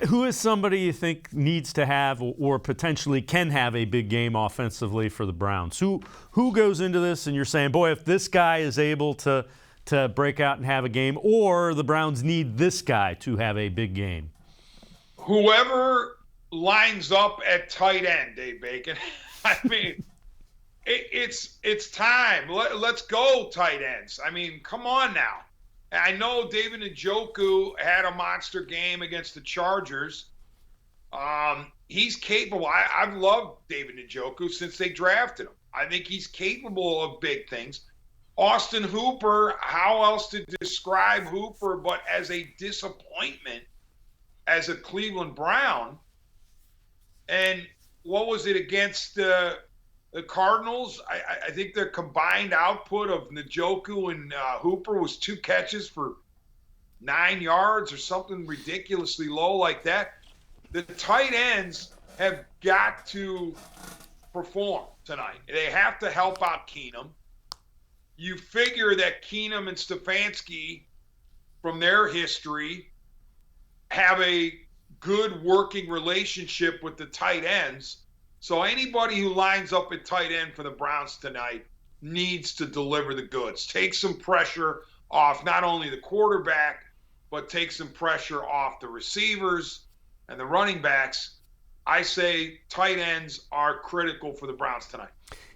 Who is somebody you think needs to have or potentially can have a big game offensively for the Browns? Who goes into this and you're saying, boy, if this guy is able to break out and have a game, or the Browns need this guy to have a big game? Whoever lines up at tight end, Dave Bacon. I mean, it's time. Let's go, tight ends. I mean, come on now. I know David Njoku had a monster game against the Chargers. He's capable. I've loved David Njoku since they drafted him. I think he's capable of big things. Austin Hooper, how else to describe Hooper but as a disappointment as a Cleveland Brown? And what was it against the Cardinals? I think their combined output of Njoku and Hooper was 2 catches for 9 yards or something ridiculously low like that. The tight ends have got to perform tonight. They have to help out Keenum. You figure that Keenum and Stefanski, from their history, have a good working relationship with the tight ends. So anybody who lines up at tight end for the Browns tonight needs to deliver the goods. Take some pressure off not only the quarterback, but take some pressure off the receivers and the running backs. I say tight ends are critical for the Browns tonight.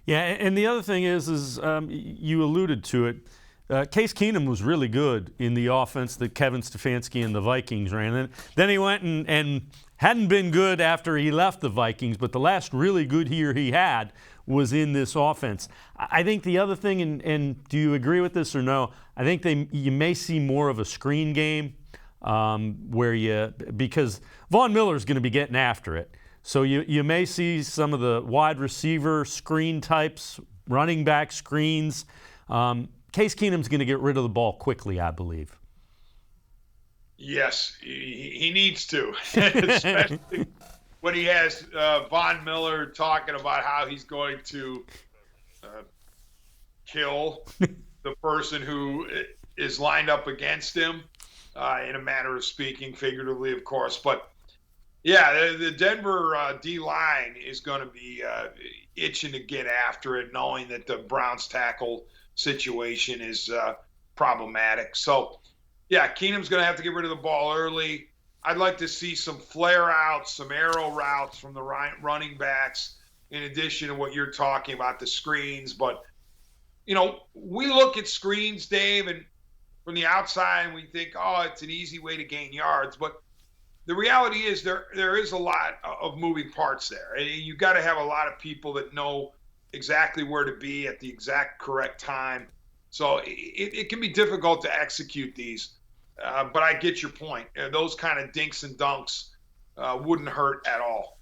Yeah, and the other thing is you alluded to it. Case Keenum was really good in the offense that Kevin Stefanski and the Vikings ran. And then he went and hadn't been good after he left the Vikings, but the last really good year he had was in this offense. I think the other thing, and do you agree with this or no, I think you may see more of a screen game because Von Miller's going to be getting after it. So you may see some of the wide receiver screen types, running back screens. Case Keenum's going to get rid of the ball quickly, I believe. Yes, he needs to, especially when he has Von Miller talking about how he's going to kill the person who is lined up against him, in a manner of speaking, figuratively, of course. But yeah, the Denver D-line is going to be itching to get after it, knowing that the Browns tackle situation is problematic. So, yeah, Keenum's going to have to get rid of the ball early. I'd like to see some flare outs, some arrow routes from the running backs, in addition to what you're talking about, the screens. But, we look at screens, Dave, and from the outside, and we think, oh, it's an easy way to gain yards. But the reality is there is a lot of moving parts there. And you've got to have a lot of people that know exactly where to be at the exact correct time. So it can be difficult to execute these. But I get your point. Those kind of dinks and dunks wouldn't hurt at all.